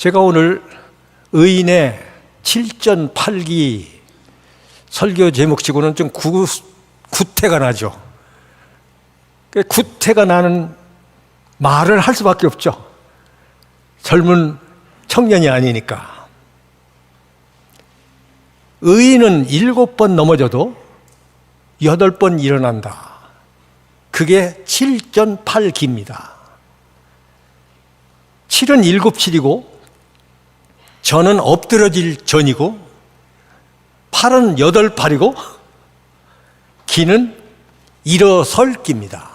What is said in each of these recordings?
제가 오늘 의인의 7전8기 설교 제목치고는 좀 구태가 나죠. 구태가 나는 말을 할 수밖에 없죠. 젊은 청년이 아니니까. 의인은 7번 넘어져도 8번 일어난다. 그게 7전8기입니다. 7은 7이고 전은 엎드러질 전이고 8은 8이고 기는 일어설 기입니다.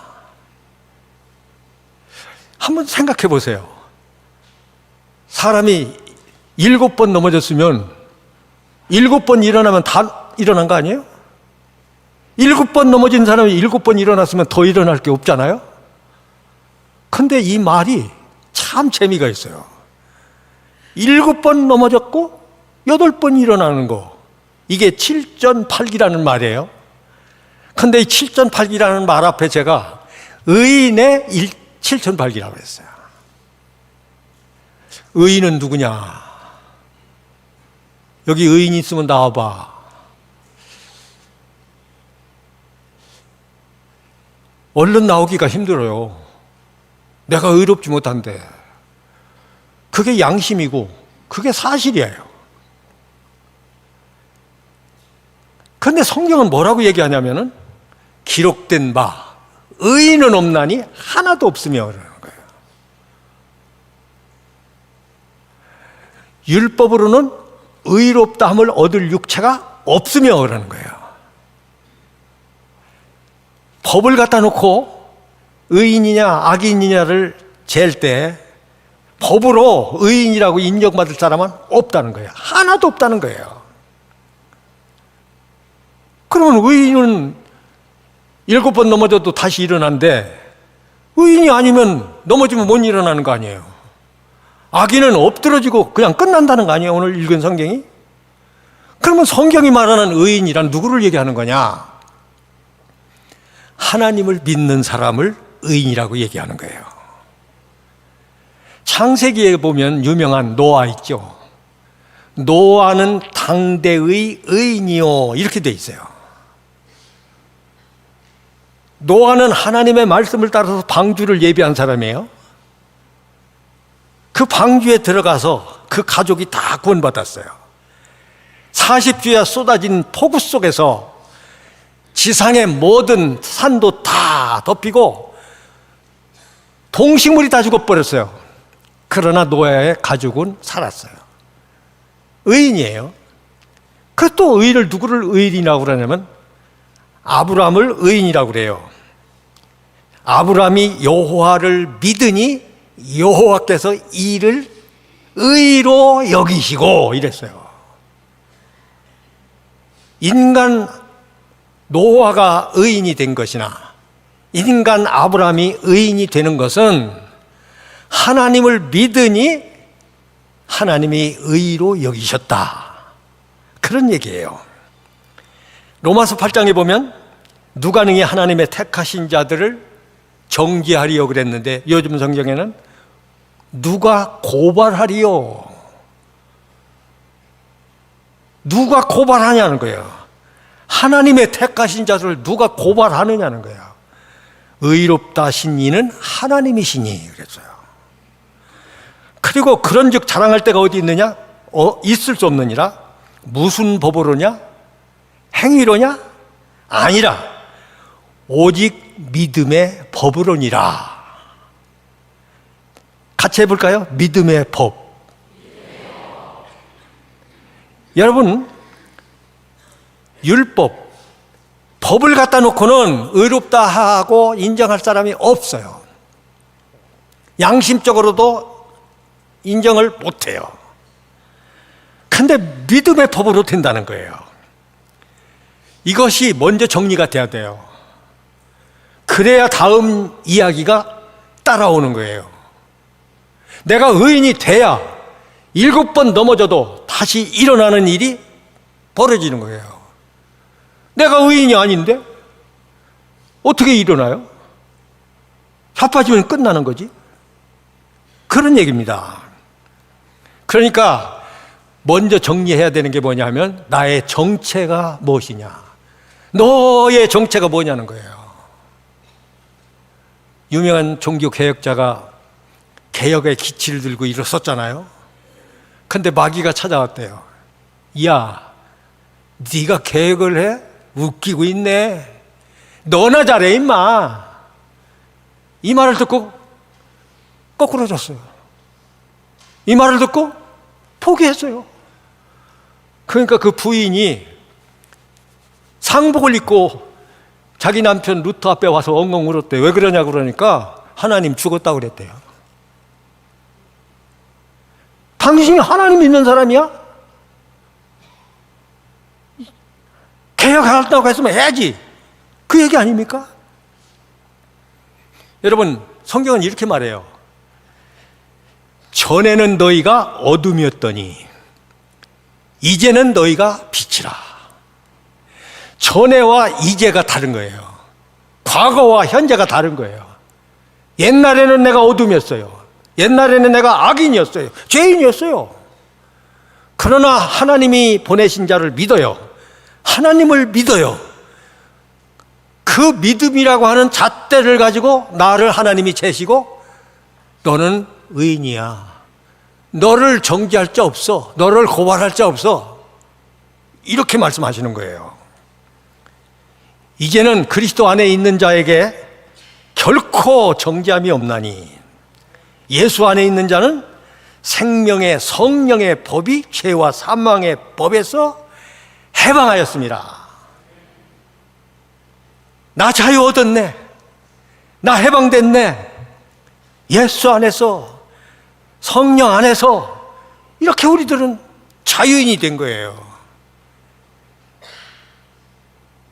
한번 생각해 보세요. 사람이 7번 넘어졌으면 7번 일어나면 다 일어난 거 아니에요? 7번 넘어진 사람이 7번 일어났으면 더 일어날 게 없잖아요? 근데 이 말이 참 재미가 있어요. 7번 넘어졌고 8번 일어나는 거, 이게 7전8기라는 말이에요. 근데 이 7전8기라는 말 앞에 제가 의인의 7전8기라고 했어요. 의인은 누구냐? 여기 의인이 있으면 나와봐. 얼른 나오기가 힘들어요. 내가 의롭지 못한데. 그게 양심이고 그게 사실이에요. 그런데 성경은 뭐라고 얘기하냐면은 기록된 바 의인은 없나니 하나도 없으며 그러는 거예요. 율법으로는 의롭다함을 얻을 육체가 없으며 그러는 거예요. 법을 갖다 놓고 의인이냐 악인이냐를 잴 때 법으로 의인이라고 인정받을 사람은 없다는 거예요. 하나도 없다는 거예요. 그러면 의인은 7번 넘어져도 다시 일어난데 의인이 아니면 넘어지면 못 일어나는 거 아니에요. 악인은 엎드러지고 그냥 끝난다는 거 아니에요, 오늘 읽은 성경이? 그러면 성경이 말하는 의인이란 누구를 얘기하는 거냐? 하나님을 믿는 사람을 의인이라고 얘기하는 거예요. 창세기에 보면 유명한 노아 있죠. 노아는 당대의 의인이요, 이렇게 돼 있어요. 노아는 하나님의 말씀을 따라서 방주를 예비한 사람이에요. 그 방주에 들어가서 그 가족이 다 구원받았어요. 40주야 쏟아진 폭우 속에서 지상의 모든 산도 다 덮이고 동식물이 다 죽어버렸어요. 그러나 노아의 가족은 살았어요. 의인이에요. 그래서 또 의인을 누구를 의인이라고 그러냐면 아브라함을 의인이라고 그래요. 아브라함이 여호와를 믿으니 여호와께서 이를 의로 여기시고 이랬어요. 인간 노아가 의인이 된 것이나 인간 아브라함이 의인이 되는 것은 하나님을 믿으니 하나님이 의로 여기셨다, 그런 얘기예요. 로마서 8장에 보면 누가 능히 하나님의 택하신 자들을 정죄하리요 그랬는데 요즘 성경에는 누가 고발하리요. 누가 고발하냐는 거예요. 하나님의 택하신 자들을 누가 고발하느냐는 거예요. 의롭다 하신 이는 하나님이시니 그랬어요. 그리고 그런즉 자랑할 데가 어디 있느냐? 있을 수 없느니라. 무슨 법으로냐? 행위로냐? 아니라 오직 믿음의 법으로니라. 같이 해볼까요? 믿음의 법. 여러분, 율법, 법을 갖다 놓고는 의롭다 하고 인정할 사람이 없어요. 양심적으로도 인정을 못해요. 근데 믿음의 법으로 된다는 거예요. 이것이 먼저 정리가 돼야 돼요. 그래야 다음 이야기가 따라오는 거예요. 내가 의인이 돼야 7번 넘어져도 다시 일어나는 일이 벌어지는 거예요. 내가 의인이 아닌데 어떻게 일어나요? 자빠지면 끝나는 거지. 그런 얘기입니다. 그러니까 먼저 정리해야 되는 게 뭐냐면 나의 정체가 무엇이냐, 너의 정체가 뭐냐는 거예요. 유명한 종교개혁자가 개혁의 기치를 들고 일어섰잖아요. 근데 마귀가 찾아왔대요. 야, 네가 개혁을 해? 웃기고 있네. 너나 잘해 임마. 이 말을 듣고 거꾸로졌어요. 이 말을 듣고 포기했어요. 그러니까 그 부인이 상복을 입고 자기 남편 루터 앞에 와서 엉엉 울었대요. 왜 그러냐고 그러니까 하나님 죽었다고 그랬대요. 당신이 하나님 믿는 사람이야? 개혁한다고 했으면 해야지. 그 얘기 아닙니까? 여러분, 성경은 이렇게 말해요. 전에는 너희가 어둠이었더니 이제는 너희가 빛이라. 전에와 이제가 다른 거예요. 과거와 현재가 다른 거예요. 옛날에는 내가 어둠이었어요. 옛날에는 내가 악인이었어요. 죄인이었어요. 그러나 하나님이 보내신 자를 믿어요. 하나님을 믿어요. 그 믿음이라고 하는 잣대를 가지고 나를 하나님이 재시고 너는 의인이야. 너를 정죄할 자 없어. 너를 고발할 자 없어. 이렇게 말씀하시는 거예요. 이제는 그리스도 안에 있는 자에게 결코 정죄함이 없나니 예수 안에 있는 자는 생명의 성령의 법이 죄와 사망의 법에서 해방하였습니다. 나 자유 얻었네. 나 해방됐네. 예수 안에서, 성령 안에서 이렇게 우리들은 자유인이 된 거예요.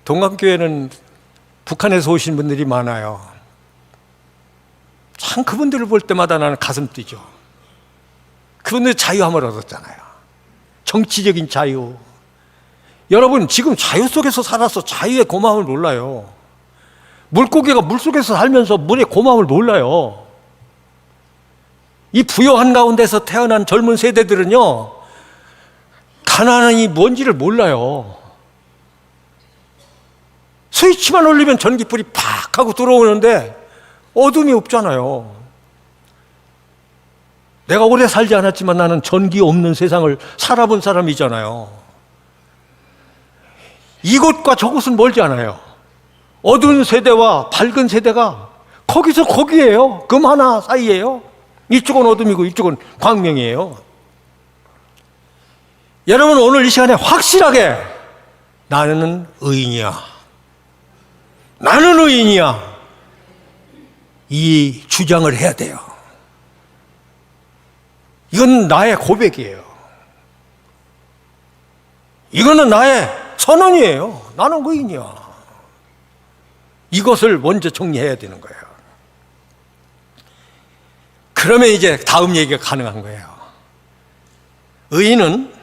동강교회는 북한에서 오신 분들이 많아요. 참 그분들을 볼 때마다 나는 가슴 뛰죠. 그분들 자유함을 얻었잖아요. 정치적인 자유. 여러분, 지금 자유 속에서 살아서 자유의 고마움을 몰라요. 물고기가 물속에서 살면서 물의 고마움을 몰라요. 이 부요한 가운데서 태어난 젊은 세대들은요, 가난이 뭔지를 몰라요. 스위치만 올리면 전기불이 팍 하고 들어오는데 어둠이 없잖아요. 내가 오래 살지 않았지만 나는 전기 없는 세상을 살아본 사람이잖아요. 이곳과 저곳은 멀지 않아요. 어두운 세대와 밝은 세대가 거기서 거기에요. 금 하나 사이에요. 이쪽은 어둠이고 이쪽은 광명이에요. 여러분, 오늘 이 시간에 확실하게 나는 의인이야. 나는 의인이야. 이 주장을 해야 돼요. 이건 나의 고백이에요. 이거는 나의 선언이에요. 나는 의인이야. 이것을 먼저 정리해야 되는 거예요. 그러면 이제 다음 얘기가 가능한 거예요. 의인은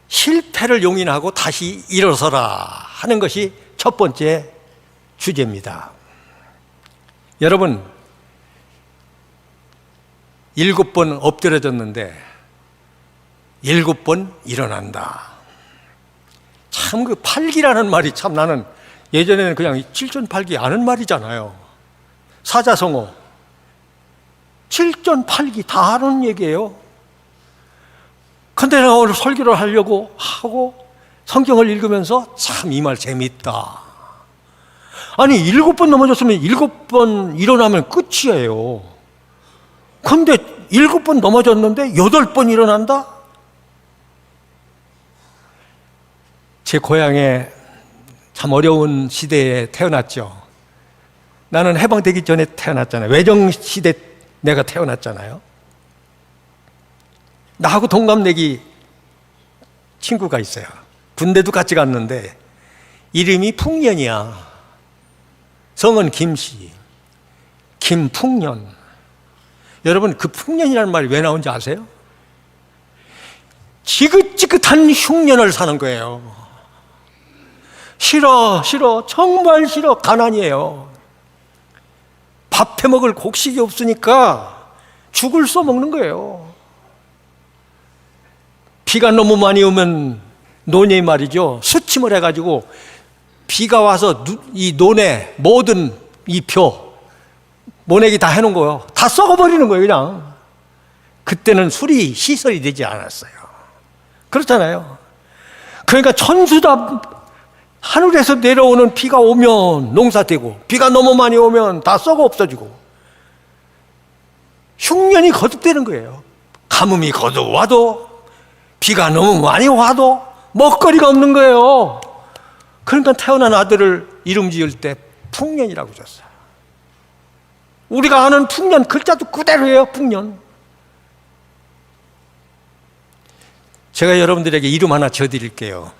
실패를 용인하고 다시 일어서라 하는 것이 첫 번째 주제입니다. 여러분, 7번 엎드려졌는데 7번 일어난다. 참 그 팔기라는 말이 참 나는 예전에는 그냥 칠전팔기 아는 말이잖아요. 사자성어, 칠전팔기 다 아는 얘기예요. 근데 내가 오늘 설교를 하려고 하고 성경을 읽으면서 참 이 말 재밌다. 아니 7번 넘어졌으면 7번 일어나면 끝이에요. 근데 7번 넘어졌는데 8번 일어난다? 제 고향에 참 어려운 시대에 태어났죠. 나는 해방되기 전에 태어났잖아요. 외정시대 내가 태어났잖아요. 나하고 동갑내기 친구가 있어요. 군대도 같이 갔는데 이름이 풍년이야. 성은 김씨, 김풍년. 여러분, 그 풍년이라는 말이 왜 나온지 아세요? 지긋지긋한 흉년을 사는 거예요. 싫어, 정말 싫어. 가난이에요. 밥 해먹을 곡식이 없으니까 죽을 써먹는 거예요. 비가 너무 많이 오면 논이 말이죠, 수침을 해가지고 비가 와서 이 논에 모든 잎표 모내기 다 해놓은 거예요. 다 썩어버리는 거예요, 그냥. 그때는 수리 시설이 되지 않았어요. 그렇잖아요. 그러니까 천수다, 하늘에서 내려오는 비가 오면 농사되고, 비가 너무 많이 오면 다 썩어 없어지고, 흉년이 거듭되는 거예요. 가뭄이 거듭 와도, 비가 너무 많이 와도 먹거리가 없는 거예요. 그러니까 태어난 아들을 이름 지을 때 풍년이라고 줬어요. 우리가 아는 풍년, 글자도 그대로예요, 풍년. 제가 여러분들에게 이름 하나 지어드릴게요.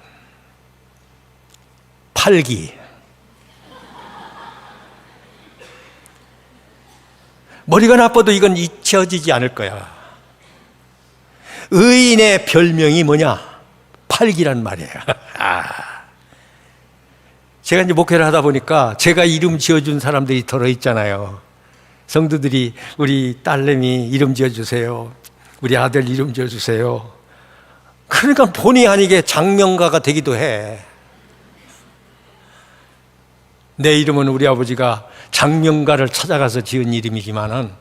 팔기. 머리가 나빠도 이건 잊혀지지 않을 거야. 의인의 별명이 뭐냐? 팔기란 말이에요. 제가 이제 목회를 하다 보니까 제가 이름 지어준 사람들이 들어있잖아요. 성도들이 우리 딸내미 이름 지어주세요. 우리 아들 이름 지어주세요. 그러니까 본의 아니게 장명가가 되기도 해. 내 이름은 우리 아버지가 장명가를 찾아가서 지은 이름이지만은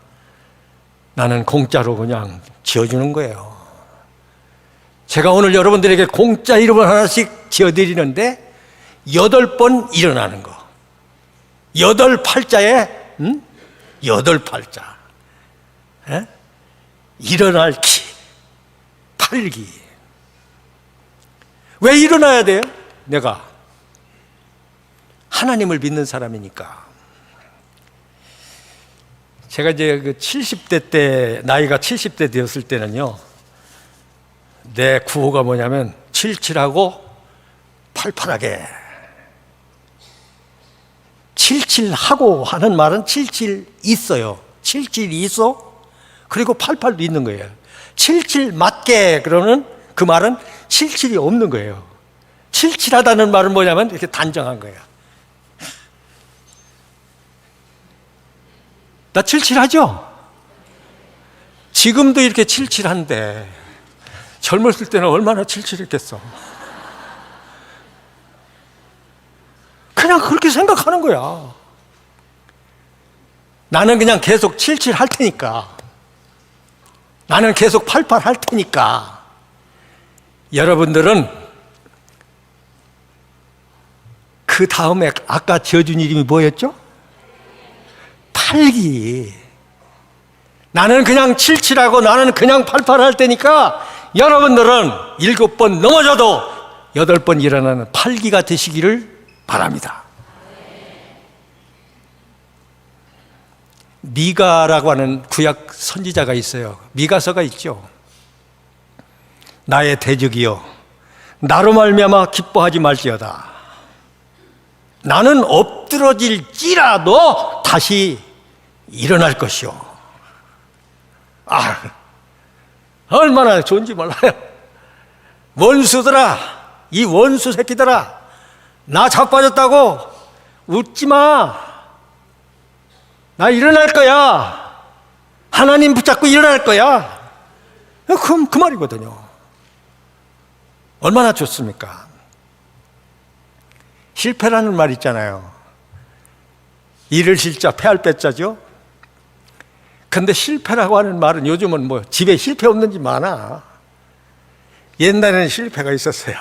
나는 공짜로 그냥 지어주는 거예요. 제가 오늘 여러분들에게 공짜 이름을 하나씩 지어드리는데 8번 일어나는 거. 8팔자에 8팔자. 에? 일어날 기, 팔기. 왜 일어나야 돼요? 내가 하나님을 믿는 사람이니까. 제가 이제 그 70대 때, 나이가 70대 되었을 때는요, 내 구호가 뭐냐면 칠칠하고 팔팔하게. 칠칠하고 하는 말은 칠칠 있어요. 칠칠이 있어. 그리고 팔팔도 있는 거예요. 칠칠 맞게 그러는 그 말은 칠칠이 없는 거예요. 칠칠하다는 말은 뭐냐면 이렇게 단정한 거예요. 나 칠칠하죠? 지금도 이렇게 칠칠한데 젊었을 때는 얼마나 칠칠했겠어. 그냥 그렇게 생각하는 거야. 나는 그냥 계속 칠칠할 테니까, 나는 계속 팔팔할 테니까, 여러분들은 그 다음에 아까 지어준 이름이 뭐였죠? 팔기. 나는 그냥 칠칠하고 나는 그냥 팔팔할 테니까 여러분들은 7번 넘어져도 8번 일어나는 팔기가 되시기를 바랍니다. 미가라고 하는 구약 선지자가 있어요. 미가서가 있죠. 나의 대적이여, 나로 말미암아 기뻐하지 말지어다. 나는 엎드러질지라도 다시 일어날 것이요. 얼마나 좋은지 몰라요. 원수들아, 이 원수 새끼들아, 나 자빠졌다고 웃지 마. 나 일어날 거야. 하나님 붙잡고 일어날 거야. 그 말이거든요. 얼마나 좋습니까? 실패라는 말 있잖아요. 일을 실자, 패할 빼자죠. 근데 실패라고 하는 말은 요즘은 뭐 집에 실패 없는 집 많아. 옛날에는 실패가 있었어요.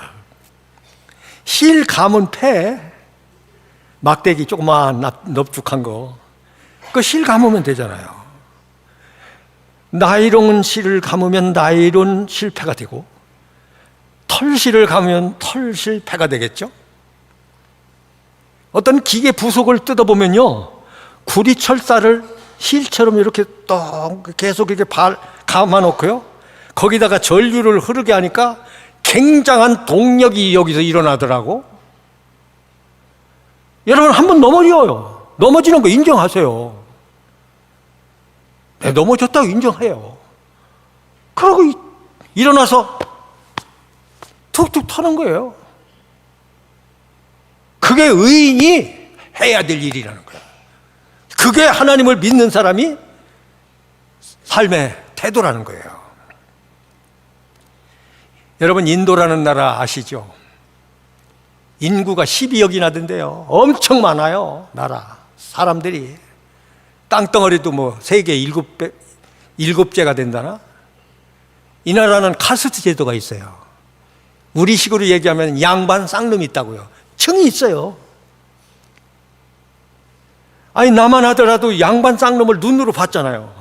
실 감은 패. 막대기 조그만 넙죽한 거. 그 실 감으면 되잖아요. 나이론 실을 감으면 나이론 실패가 되고, 털실을 감으면 털실 패가 되겠죠. 어떤 기계 부속을 뜯어보면요, 구리철사를 실처럼 이렇게 또 계속 이렇게 감아놓고요, 거기다가 전류를 흐르게 하니까 굉장한 동력이 여기서 일어나더라고. 여러분, 한번 넘어져요. 넘어지는 거 인정하세요. 네, 넘어졌다고 인정해요. 그러고 일어나서 툭툭 터는 거예요. 그게 의인이 해야 될 일이라는 거예요. 그게 하나님을 믿는 사람이 삶의 태도라는 거예요. 여러분, 인도라는 나라 아시죠? 인구가 12억이나 된대요. 엄청 많아요, 나라. 사람들이. 땅덩어리도 뭐 세계 7제가 된다나? 이 나라는 카스트 제도가 있어요. 우리식으로 얘기하면 양반 쌍놈이 있다고요. 층이 있어요. 아니, 나만 하더라도 양반 쌍놈을 눈으로 봤잖아요.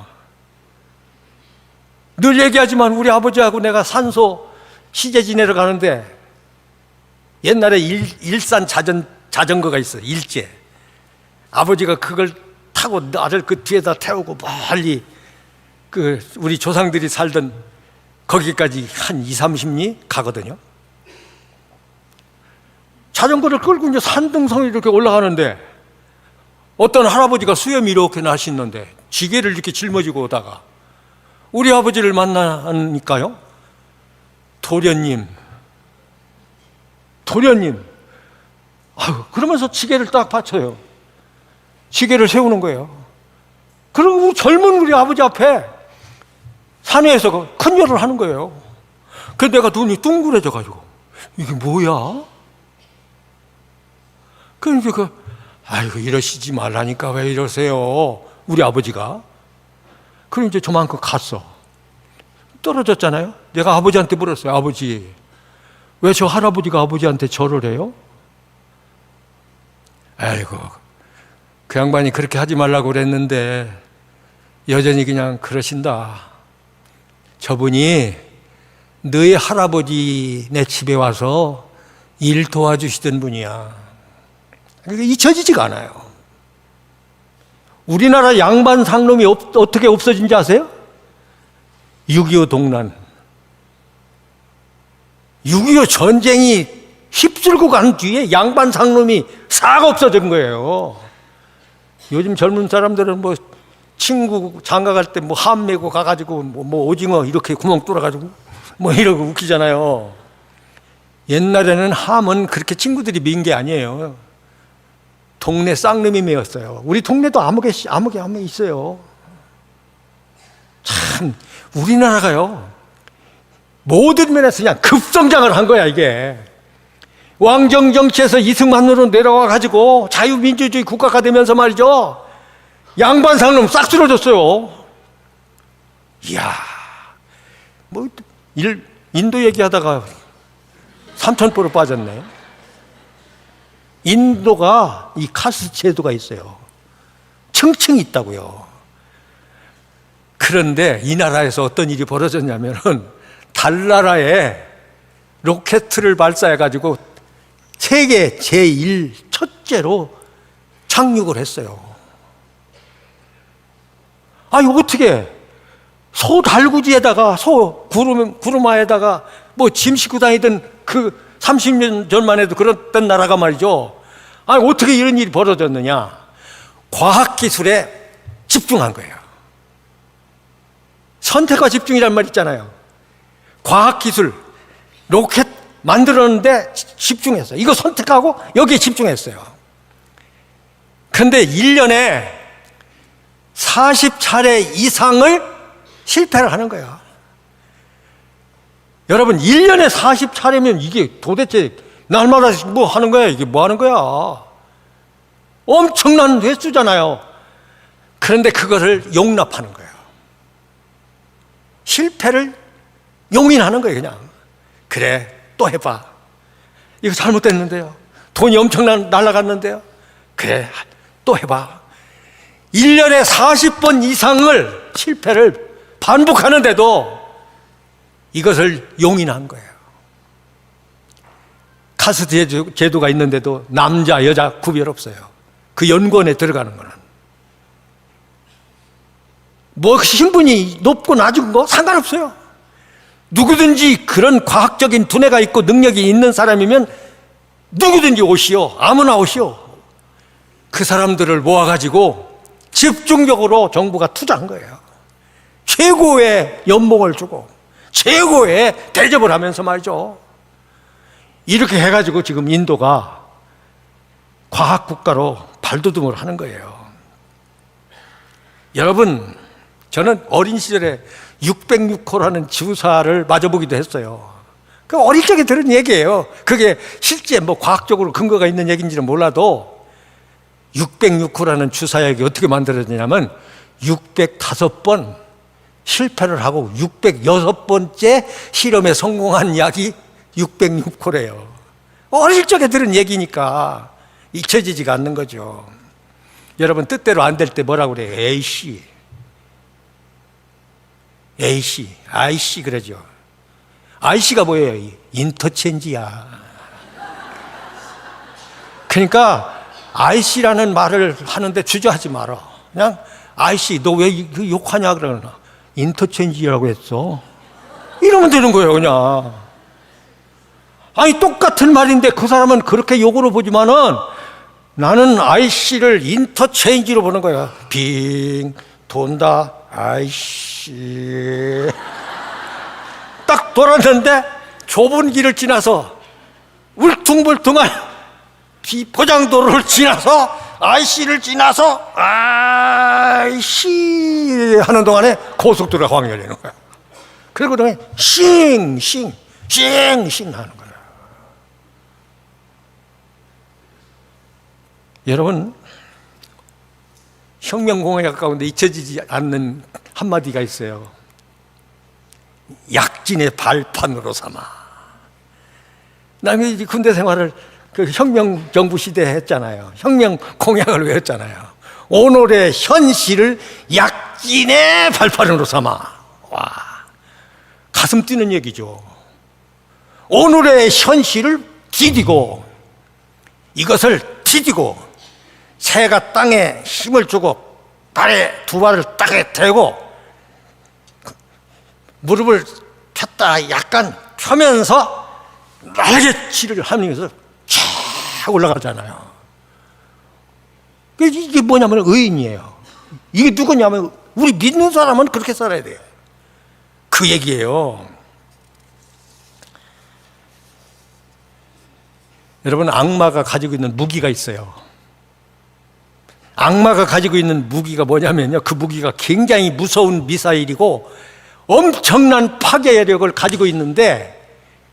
늘 얘기하지만 우리 아버지하고 내가 산소 시제 지내러 가는데 옛날에 일산 자전거가 있어요. 일제. 아버지가 그걸 타고 나를 그 뒤에다 태우고 멀리 우리 조상들이 살던 거기까지 한 20-30리 가거든요. 자전거를 끌고 이제 산등성을 이렇게 올라가는데 어떤 할아버지가 수염이 이렇게 나시는데 지게를 이렇게 짊어지고 오다가 우리 아버지를 만나니까요. 도련님. 그러면서 지게를 딱 받쳐요. 지게를 세우는 거예요. 그리고 젊은 우리 아버지 앞에 산에서 큰 절을 하는 거예요. 그래서 내가 눈이 둥그레져가지고 이게 뭐야? 그러니까 아이고, 이러시지 말라니까 왜 이러세요? 우리 아버지가. 그럼 이제 저만큼 갔어. 떨어졌잖아요. 내가 아버지한테 물었어요. 아버지, 왜 저 할아버지가 아버지한테 절을 해요? 아이고, 그 양반이 그렇게 하지 말라고 그랬는데 여전히 그냥 그러신다. 저분이 너희 할아버지네 집에 와서 일 도와주시던 분이야. 그러니까 잊혀지지가 않아요. 우리나라 양반 상놈이 어떻게 없어진지 아세요? 6.25 동란. 6.25 전쟁이 휩쓸고 간 뒤에 양반 상놈이 싹 없어진 거예요. 요즘 젊은 사람들은 뭐 친구 장가 갈 때 뭐 함 메고 가가지고 뭐 오징어 이렇게 구멍 뚫어가지고 뭐 이러고 웃기잖아요. 옛날에는 함은 그렇게 친구들이 민 게 아니에요. 동네 쌍놈이 메었어요. 우리 동네도 아무개 있어요. 참, 우리나라가요, 모든 면에서 그냥 급성장을 한 거야, 이게. 왕정 정치에서 이승만으로 내려와가지고 자유민주주의 국가가 되면서 말이죠. 양반 상놈 싹 쓰러졌어요. 이야, 뭐, 인도 얘기하다가 삼천포로 빠졌네. 인도가 이 카스트 제도가 있어요. 층층이 있다고요. 그런데 이 나라에서 어떤 일이 벌어졌냐면은 달나라에 로켓을 발사해가지고 세계 제1 첫째로 착륙을 했어요. 아니, 어떻게 소 달구지에다가 소 구루마에다가 뭐 짐 싣고 다니던 그 30년 전만 해도 그랬던 나라가 말이죠. 아니, 어떻게 이런 일이 벌어졌느냐? 과학기술에 집중한 거예요. 선택과 집중이란 말 있잖아요. 과학기술, 로켓 만들었는데 집중했어요. 이거 선택하고 여기에 집중했어요. 그런데 1년에 40차례 이상을 실패를 하는 거예요. 여러분, 1년에 40차례면 이게 도대체 날마다 뭐 하는 거야? 이게 뭐 하는 거야? 엄청난 횟수잖아요. 그런데 그거를 용납하는 거예요. 실패를 용인하는 거예요, 그냥. 그래, 또 해봐. 이거 잘못됐는데요. 돈이 엄청 날아갔는데요. 그래, 또 해봐. 1년에 40번 이상을 실패를 반복하는데도 이것을 용인한 거예요. 카스트 제도가 있는데도 남자, 여자 구별 없어요. 그 연구원에 들어가는 거는. 뭐 신분이 높고 낮은 거 상관없어요. 누구든지 그런 과학적인 두뇌가 있고 능력이 있는 사람이면 누구든지 오시오. 아무나 오시오. 그 사람들을 모아가지고 집중적으로 정부가 투자한 거예요. 최고의 연봉을 주고 최고의 대접을 하면서 말이죠. 이렇게 해가지고 지금 인도가 과학국가로 발돋움을 하는 거예요. 여러분, 저는 어린 시절에 606호라는 주사를 맞아보기도 했어요. 그 어릴 적에 들은 얘기예요. 그게 실제 뭐 과학적으로 근거가 있는 얘기인지는 몰라도 606호라는 주사약이 어떻게 만들어지냐면 605번 실패를 하고 606번째 실험에 성공한 약이 606호래요. 어릴 적에 들은 얘기니까 잊혀지지가 않는 거죠. 여러분 뜻대로 안 될 때 뭐라고 그래요? A씨, IC 그러죠. IC가 뭐예요? 인터체인지야. 그러니까 IC라는 말을 하는데 주저하지 마라. 그냥 IC, 너 왜 욕하냐 그러나. 인터체인지라고 했어. 이러면 되는 거예요, 그냥. 아니 똑같은 말인데 그 사람은 그렇게 욕으로 보지만은 나는 IC를 인터체인지로 보는 거야. 빙 돈다 IC. 딱 돌았는데 좁은 길을 지나서 울퉁불퉁한 비포장도로를 지나서 IC를 지나서 IC 하는 동안에 고속도로가 확 열리는 거야. 그리고 그다음에 싱 하는 거야. 여러분, 혁명공약 가운데 잊혀지지 않는 한마디가 있어요. 약진의 발판으로 삼아. 남이 군대 생활을 그 혁명 정부 시대에 했잖아요. 혁명 공약을 외웠잖아요. 오늘의 현실을 약진의 발판으로 삼아. 와, 가슴 뛰는 얘기죠. 오늘의 현실을 디디고 이것을 디디고 새가 땅에 힘을 주고 발에 두 발을 땅에 대고 무릎을 폈다 약간 펴면서 날개치를 하면서 쫙 올라가잖아요. 이게 뭐냐면 의인이에요. 이게 누구냐면 우리 믿는 사람은 그렇게 살아야 돼요. 그 얘기예요. 여러분, 악마가 가지고 있는 무기가 있어요. 악마가 가지고 있는 무기가 뭐냐면요, 그 무기가 굉장히 무서운 미사일이고 엄청난 파괴력을 가지고 있는데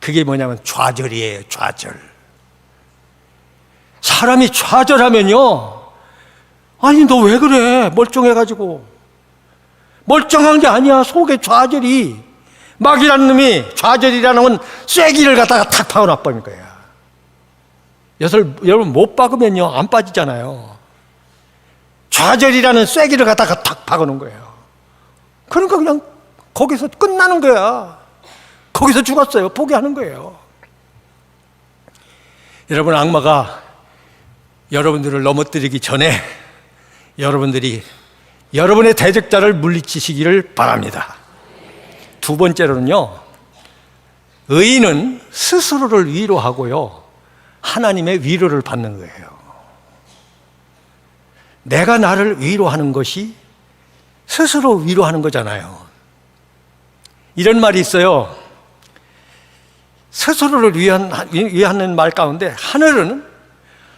그게 뭐냐면 좌절이에요. 좌절. 사람이 좌절하면요, 아니 너 왜 그래 멀쩡해가지고. 멀쩡한 게 아니야. 속에 좌절이. 마귀라는 놈이, 좌절이라는 건 쐐기를 갖다가 탁 파고나버린 거야. 여러분 못 박으면요 안 빠지잖아요. 좌절이라는 쐐기를 갖다가 탁 박아놓은 거예요. 그러니까 그냥 거기서 끝나는 거야. 거기서 죽었어요. 포기하는 거예요. 여러분, 악마가 여러분들을 넘어뜨리기 전에 여러분들이 여러분의 대적자를 물리치시기를 바랍니다. 두 번째로는요, 의인은 스스로를 위로하고요 하나님의 위로를 받는 거예요. 내가 나를 위로하는 것이 스스로 위로하는 거잖아요. 이런 말이 있어요. 스스로를 위하는 말 가운데 하늘은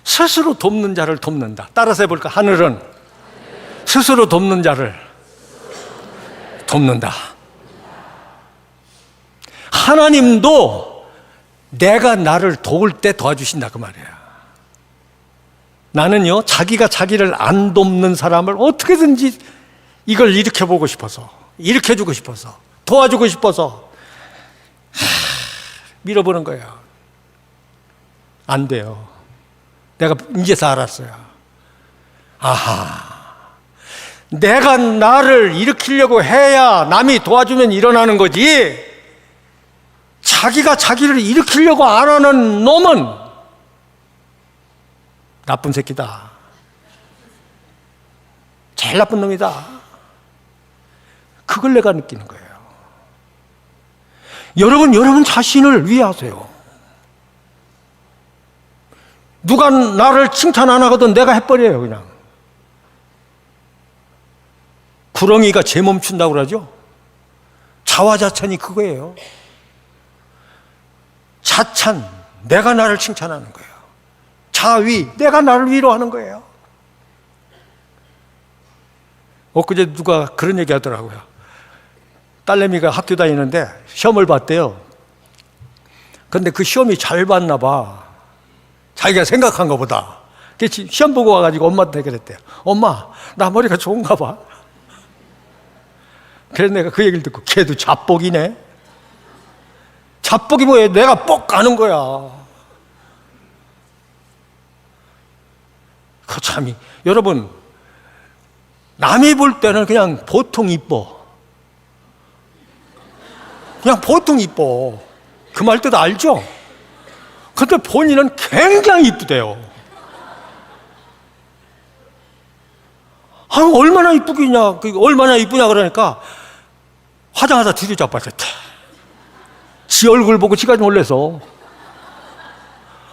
스스로 돕는 자를 돕는다. 따라서 해볼까? 하늘은 스스로 돕는 자를 돕는다. 하나님도 내가 나를 도울 때 도와주신다 그 말이야. 나는요, 자기가 자기를 안 돕는 사람을 어떻게든지 이걸 일으켜보고 싶어서, 일으켜주고 싶어서, 도와주고 싶어서 밀어보는 거예요. 안 돼요. 내가 이제서 알았어요. 아하, 내가 나를 일으키려고 해야 남이 도와주면 일어나는 거지, 자기가 자기를 일으키려고 안 하는 놈은 나쁜 새끼다. 제일 나쁜 놈이다. 그걸 내가 느끼는 거예요. 여러분 자신을 위하세요. 누가 나를 칭찬 안 하거든 내가 해버려요, 그냥. 구렁이가 재 멈춘다고 그러죠? 자화자찬이 그거예요. 자찬, 내가 나를 칭찬하는 거예요. 자위, 내가 나를 위로하는 거예요. 엊그제 누가 그런 얘기 하더라고요. 딸내미가 학교 다니는데 시험을 봤대요. 근데 그 시험이 잘 봤나 봐. 자기가 생각한 것보다. 그래서 시험 보고 와가지고 엄마한테 그랬대요. 엄마, 나 머리가 좋은가 봐. 그래서 내가 그 얘기를 듣고, 걔도 잡복이네. 잡복이 뭐예요? 내가 뻑 가는 거야. 그 참이. 여러분, 남이 볼 때는 그냥 보통 이뻐. 그냥 보통 이뻐. 그 말 뜻 알죠? 근데 본인은 굉장히 이쁘대요. 아, 얼마나 이쁘겠냐, 얼마나 이쁘냐 그러니까 화장하다 뒤로 자빠졌대. 지 얼굴 보고 지가 놀래서.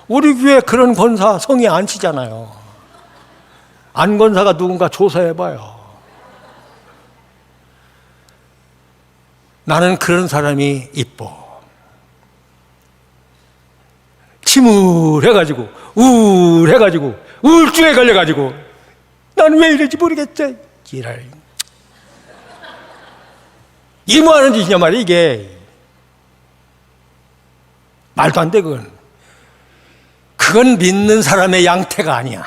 우리 교회 그런 권사 성이 안 치잖아요. 안 권사가 누군가 조사해봐요. 나는 그런 사람이 이뻐. 침울해가지고 우울해가지고 우울증에 걸려가지고 난 왜 이런지 모르겠지. 지랄. 이 뭐하는 짓이냐 말이야 이게. 말도 안 돼 그건. 그건 믿는 사람의 양태가 아니야.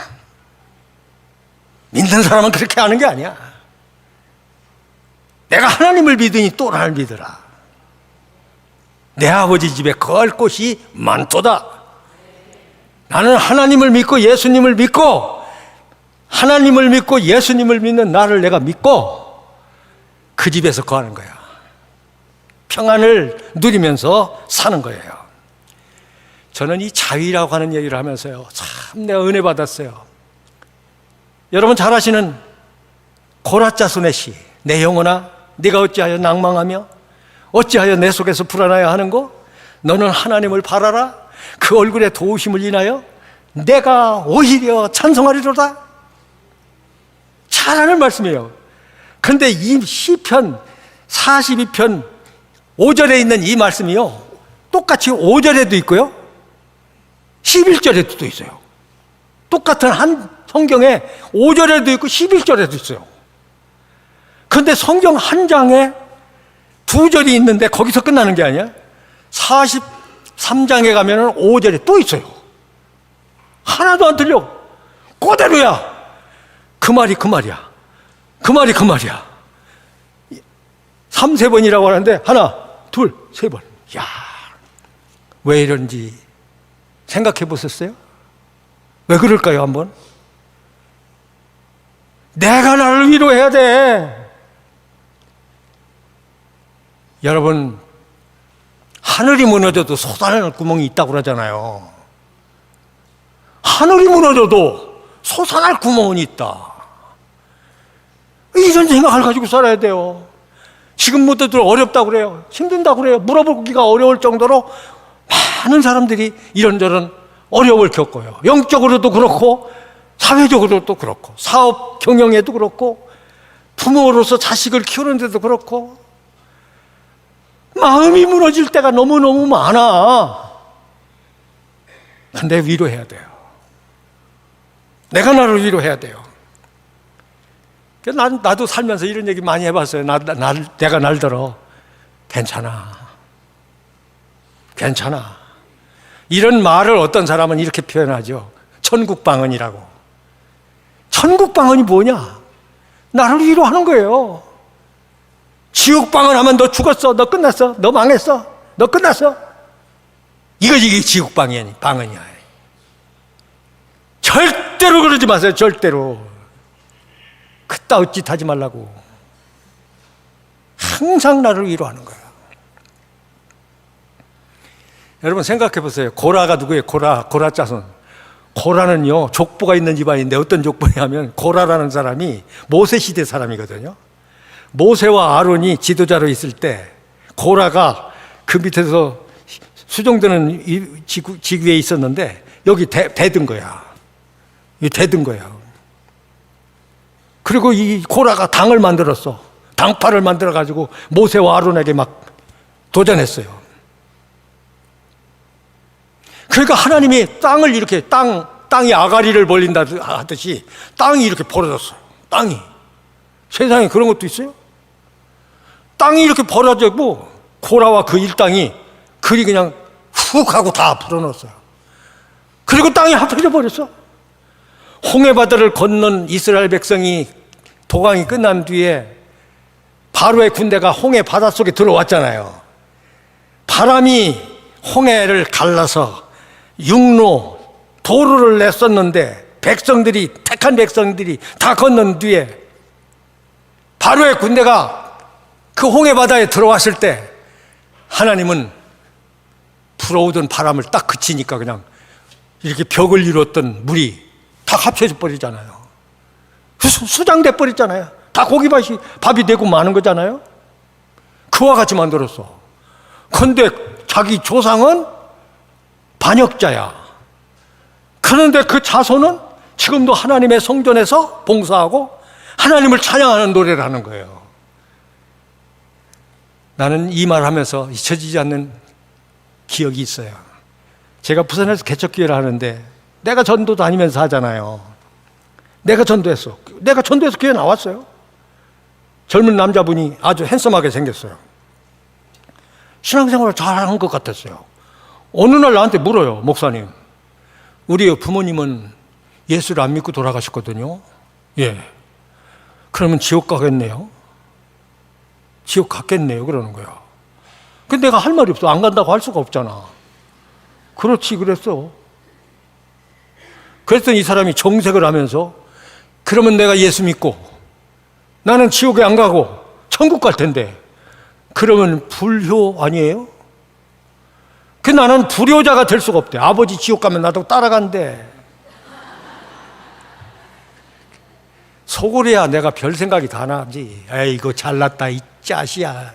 믿는 사람은 그렇게 하는 게 아니야. 내가 하나님을 믿으니 또 나를 믿으라. 내 아버지 집에 거할 곳이 많도다. 나는 하나님을 믿고 예수님을 믿고 하나님을 믿고 예수님을 믿는 나를 내가 믿고 그 집에서 거하는 거야. 평안을 누리면서 사는 거예요. 저는 이 자위라고 하는 얘기를 하면서요, 참 내가 은혜 받았어요. 여러분 잘 아시는 고라짜순의 시, 내 영혼아 네가 어찌하여 낭망하며 어찌하여 내 속에서 불안하여 하는고? 너는 하나님을 바라라. 그 얼굴에 도우심을 인하여 내가 오히려 찬송하리로다. 잘하는 말씀이에요. 그런데 이 시편 42편 5절에 있는 이 말씀이요, 똑같이 5절에도 있고요 11절에도 있어요. 똑같은 한 성경에 5절에도 있고 11절에도 있어요. 그런데 성경 한 장에 두 절이 있는데 거기서 끝나는 게 아니야. 43장에 가면은 5절에 또 있어요. 하나도 안 틀려. 그대로야. 그 말이 그 말이야. 그 말이 그 말이야. 3, 4번이라고 하는데 하나, 둘, 3번. 야, 왜 이런지 생각해 보셨어요? 왜 그럴까요? 한번. 내가 나를 위로해야 돼. 여러분, 하늘이 무너져도 솟아날 구멍이 있다고 그러잖아요. 하늘이 무너져도 솟아날 구멍은 있다. 이런 생각을 가지고 살아야 돼요. 지금부터도 어렵다고 그래요. 힘든다고 그래요. 물어보기가 어려울 정도로 많은 사람들이 이런저런 어려움을 겪어요. 영적으로도 그렇고 사회적으로도 그렇고 사업 경영에도 그렇고 부모로서 자식을 키우는 데도 그렇고 마음이 무너질 때가 너무너무 많아. 근데 위로해야 돼요. 내가 나를 위로해야 돼요. 나도 살면서 이런 얘기 많이 해봤어요. 내가 날들어 괜찮아. 괜찮아. 이런 말을 어떤 사람은 이렇게 표현하죠. 천국방언이라고. 천국방언이 뭐냐? 나를 위로하는 거예요. 지옥방언 하면 너 죽었어, 너 끝났어, 너 망했어, 너 끝났어. 이게 지옥방언이야. 절대로 그러지 마세요. 절대로. 그따위 짓 하지 말라고. 항상 나를 위로하는 거야. 여러분 생각해 보세요. 고라가 누구예요? 고라짜손. 고라는요 족보가 있는 집안인데 어떤 족보냐면 고라라는 사람이 모세 시대 사람이거든요. 모세와 아론이 지도자로 있을 때 고라가 그 밑에서 수종드는 지구에 있었는데 여기 대든 거야. 이 대든 거야. 그리고 이 고라가 당을 만들었어. 당파를 만들어 가지고 모세와 아론에게 막 도전했어요. 그러니까 하나님이 땅을 이렇게 땅이 아가리를 벌린다 하듯이 땅이 이렇게 벌어졌어요. 땅이. 세상에 그런 것도 있어요? 땅이 이렇게 벌어지고 고라와 그 일당이 그리 그냥 훅 툭 하고 다 풀어넣었어요. 그리고 땅이 합해져 버렸어. 홍해바다를 건넌 이스라엘 백성이 도강이 끝난 뒤에 바로의 군대가 홍해 바닷속에 들어왔잖아요. 바람이 홍해를 갈라서 육로, 도로를 냈었는데 택한 백성들이 다 건넌 뒤에 바로의 군대가 그 홍해 바다에 들어왔을 때 하나님은 불어오던 바람을 딱 그치니까 그냥 이렇게 벽을 이뤘던 물이 다 합쳐져 버리잖아요. 수장돼 버렸잖아요. 다 밥이 되고 마는 거잖아요. 그와 같이 만들었어. 그런데 자기 조상은 반역자야. 그런데 그 자손은 지금도 하나님의 성전에서 봉사하고 하나님을 찬양하는 노래를 하는 거예요. 나는 이 말하면서 잊혀지지 않는 기억이 있어요. 제가 부산에서 개척교회를 하는데 내가 전도 다니면서 하잖아요. 내가 전도해서 교회 나왔어요. 젊은 남자분이 아주 핸섬하게 생겼어요. 신앙생활을 잘하는 것 같았어요. 어느 날 나한테 물어요. 목사님, 우리 부모님은 예수를 안 믿고 돌아가셨거든요. 예. 그러면 지옥 가겠네요. 지옥 갔겠네요. 그러는 거야. 근데 내가 할 말이 없어. 안 간다고 할 수가 없잖아. 그렇지 그랬어. 그랬더니 이 사람이 정색을 하면서 그러면 내가 예수 믿고 나는 지옥에 안 가고 천국 갈 텐데 그러면 불효 아니에요? 그 나는 불효자가 될 수가 없대. 아버지 지옥 가면 나도 따라간대. 속으로야 내가 별 생각이 다 나지. 에이고 잘났다 이 짜시야.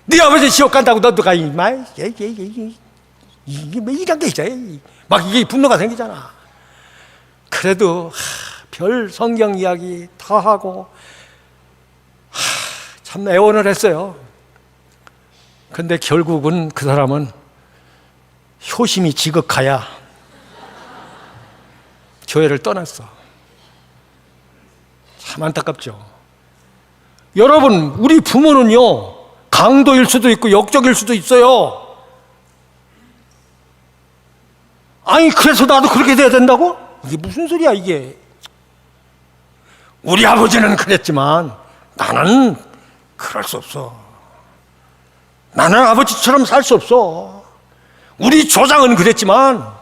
네 아버지 지옥 간다고 너도 가 임마. 이게 뭐 이런 게 있어. 막 이게 분노가 생기잖아. 그래도 별 성경 이야기 다 하고 참 애원을 했어요. 근데 결국은 그 사람은 효심이 지극하야 교회를 떠났어. 참 안타깝죠. 여러분, 우리 부모는요 강도일 수도 있고 역적일 수도 있어요. 아니 그래서 나도 그렇게 돼야 된다고? 이게 무슨 소리야 이게. 우리 아버지는 그랬지만 나는 그럴 수 없어. 나는 아버지처럼 살 수 없어. 우리 조상은 그랬지만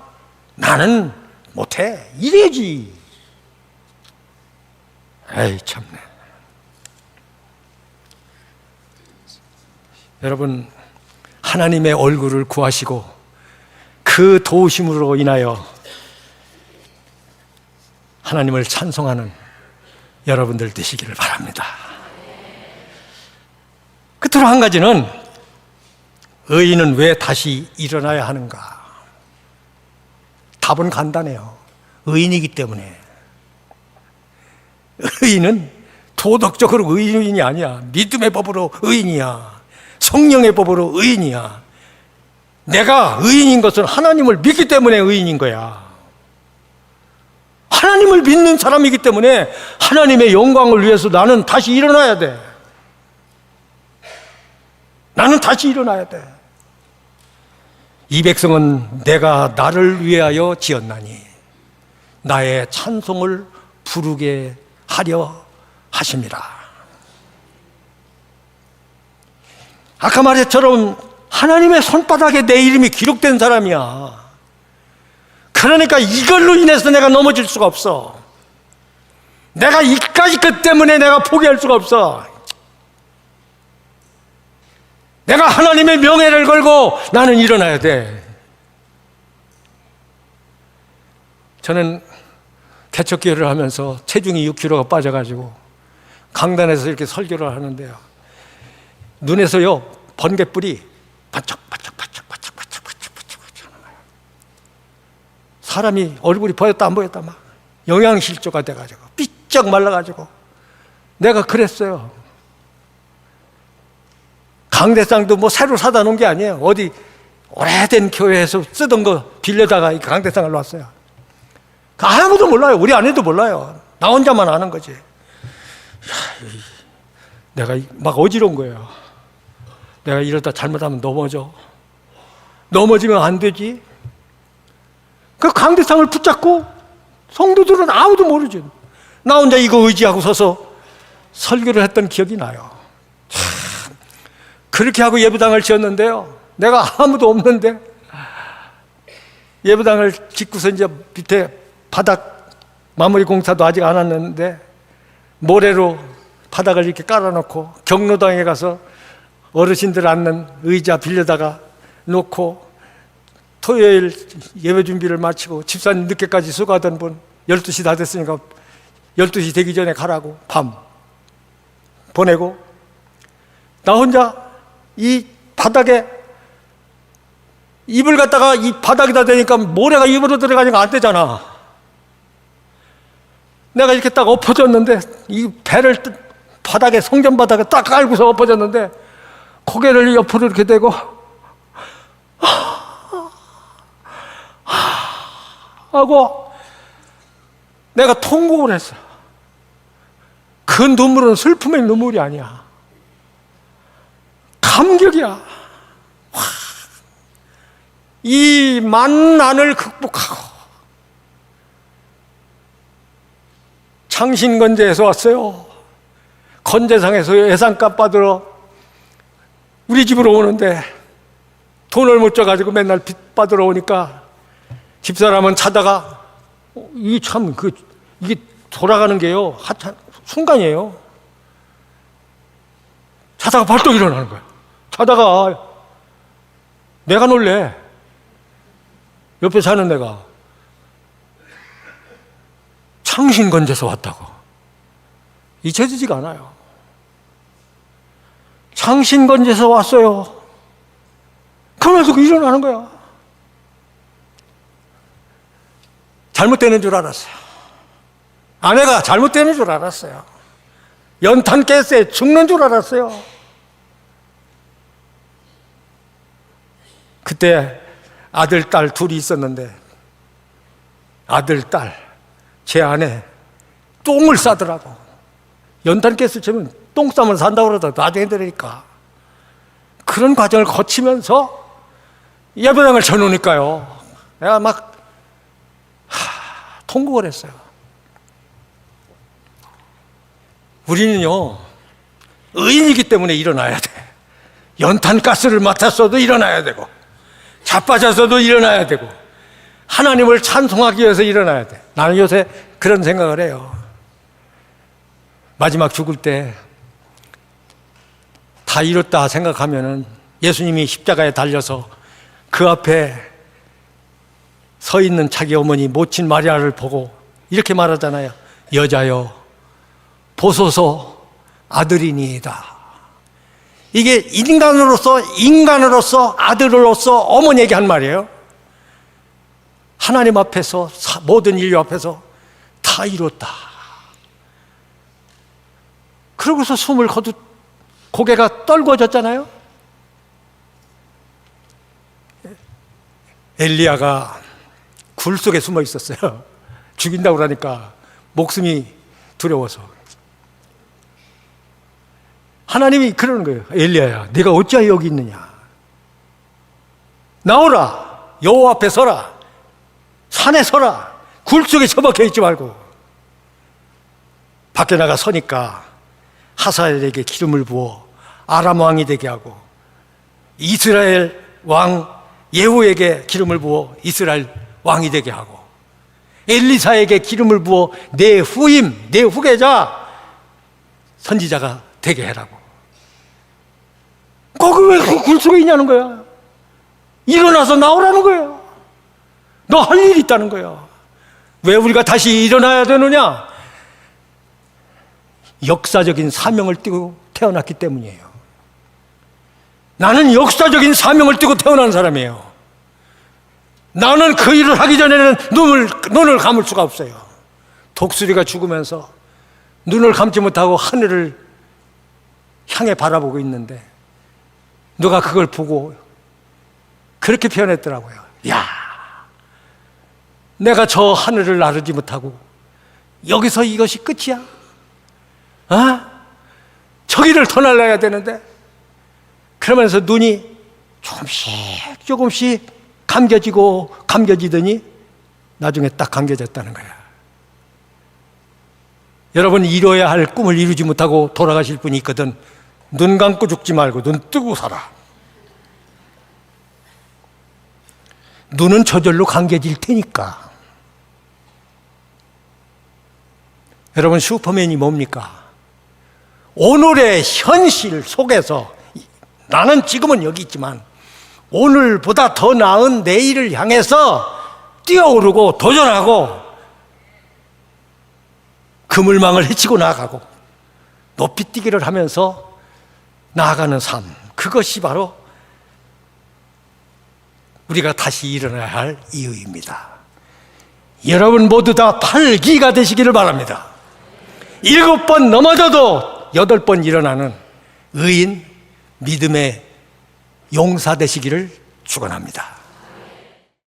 나는 못해. 이래야지. 에이 참네. 여러분, 하나님의 얼굴을 구하시고 그 도우심으로 인하여 하나님을 찬송하는 여러분들 되시기를 바랍니다. 끝으로 한 가지는 의인은 왜 다시 일어나야 하는가? 답은 간단해요. 의인이기 때문에. 의인은 도덕적으로 의인이 아니야. 믿음의 법으로 의인이야. 성령의 법으로 의인이야. 내가 의인인 것은 하나님을 믿기 때문에 의인인 거야. 하나님을 믿는 사람이기 때문에 하나님의 영광을 위해서 나는 다시 일어나야 돼. 나는 다시 일어나야 돼. 이 백성은 내가 나를 위하여 지었나니 나의 찬송을 부르게 하려 하십니다. 아까 말했처럼 하나님의 손바닥에 내 이름이 기록된 사람이야. 그러니까 이걸로 인해서 내가 넘어질 수가 없어. 내가 이까지 것 때문에 내가 포기할 수가 없어. 내가 하나님의 명예를 걸고 나는 일어나야 돼. 저는 개척교회를 하면서 체중이 6kg가 빠져가지고 강단에서 이렇게 설교를 하는데요, 눈에서요 번갯불이 바짝바짝 사람이 얼굴이 보였다 안 보였다 막 영양실조가 돼가지고 삐쩍 말라가지고 내가 그랬어요. 강대상도 뭐 새로 사다 놓은 게 아니에요. 어디 오래된 교회에서 쓰던 거 빌려다가 이 강대상을 놨어요. 아무도 몰라요. 우리 아내도 몰라요. 나 혼자만 아는 거지. 내가 막 어지러운 거예요. 내가 이러다 잘못하면 넘어져. 넘어지면 안 되지. 그 강대상을 붙잡고 성도들은 아무도 모르죠. 나 혼자 이거 의지하고 서서 설교를 했던 기억이 나요. 참, 그렇게 하고 예배당을 지었는데요. 내가 아무도 없는데 예배당을 짓고서 이제 밑에 바닥 마무리 공사도 아직 안 왔는데 모래로 바닥을 이렇게 깔아놓고 경로당에 가서 어르신들 앉는 의자 빌려다가 놓고 토요일 예배 준비를 마치고 집사님 늦게까지 수고하던 분 12시 다 됐으니까 12시 되기 전에 가라고 밤 보내고 나 혼자 이 바닥에 입을 갖다가 이 바닥에다 대니까 모래가 입으로 들어가니까 안 되잖아. 내가 이렇게 딱 엎어졌는데 이 배를 바닥에 성전 바닥에 딱 깔고서 엎어졌는데 고개를 옆으로 이렇게 대고 하고 내가 통곡을 했어. 그 눈물은 슬픔의 눈물이 아니야. 감격이야. 이 만난을 극복하고 창신건재에서 왔어요. 건재상에서 예산값 받으러 우리 집으로 오는데 돈을 못 줘가지고 맨날 빚 받으러 오니까 집사람은 자다가 이게 참 이게 돌아가는 게요 하찮 순간이에요. 자다가 벌떡 일어나는 거야. 자다가 내가 놀래. 옆에 사는 내가 창신건재에서 왔다고. 잊혀지지가 않아요. 창신건재에서 왔어요. 그러면서 일어나는 거야. 잘못되는 줄 알았어요. 아내가 잘못되는 줄 알았어요. 연탄 가스에 죽는 줄 알았어요. 그때 아들, 딸 둘이 있었는데 아들, 딸, 제 아내 똥을 싸더라고. 연탄 가스 치면 똥 싸면 산다고 그러다 나중에 들으니까 그런 과정을 거치면서 예배당을 쳐놓으니까요. 내가 막 통곡을 했어요. 우리는요 의인이기 때문에 일어나야 돼. 연탄가스를 맡았어도 일어나야 되고 자빠져서도 일어나야 되고 하나님을 찬송하기 위해서 일어나야 돼. 나는 요새 그런 생각을 해요. 마지막 죽을 때 다 이뤘다 생각하면은 예수님이 십자가에 달려서 그 앞에 서 있는 자기 어머니 모친 마리아를 보고 이렇게 말하잖아요. 여자여 보소서 아들이니이다. 이게 인간으로서 아들로서 어머니에게 한 말이에요. 하나님 앞에서 모든 인류 앞에서 다 이뤘다. 그러고서 숨을 거둔 고개가 떨궈졌잖아요. 엘리야가 굴 속에 숨어 있었어요. 죽인다고 그러니까 목숨이 두려워서. 하나님이 그러는 거예요. 엘리야야, 네가 어찌하여 여기 있느냐? 나오라. 여호와 앞에 서라. 산에 서라. 굴 속에 처박혀 있지 말고. 밖에 나가 서니까 하사엘에게 기름을 부어 아람 왕이 되게 하고 이스라엘 왕 예후에게 기름을 부어 이스라엘 왕이 되게 하고 엘리사에게 기름을 부어 내 후임, 내 후계자 선지자가 되게 해라고. 거기 왜 그 굴 속에 있냐는 거야. 일어나서 나오라는 거야. 너 할 일이 있다는 거야. 왜 우리가 다시 일어나야 되느냐? 역사적인 사명을 띠고 태어났기 때문이에요. 나는 역사적인 사명을 띠고 태어난 사람이에요. 나는 그 일을 하기 전에는 눈을 감을 수가 없어요. 독수리가 죽으면서 눈을 감지 못하고 하늘을 향해 바라보고 있는데 누가 그걸 보고 그렇게 표현했더라고요. 야, 내가 저 하늘을 나르지 못하고 여기서 이것이 끝이야? 저기를 더 날라야 되는데. 그러면서 눈이 조금씩 조금씩 감겨지더니 나중에 딱 감겨졌다는 거야. 여러분, 이뤄야 할 꿈을 이루지 못하고 돌아가실 분이 있거든. 눈 감고 죽지 말고 눈 뜨고 살아. 눈은 저절로 감겨질 테니까. 여러분, 슈퍼맨이 뭡니까? 오늘의 현실 속에서 나는 지금은 여기 있지만 오늘보다 더 나은 내일을 향해서 뛰어오르고 도전하고 그물망을 헤치고 나아가고 높이뛰기를 하면서 나아가는 삶, 그것이 바로 우리가 다시 일어나야 할 이유입니다. 여러분 모두 다 팔기가 되시기를 바랍니다. 7번 넘어져도 8번 일어나는 의인, 믿음의 용사 되시기를 축원합니다.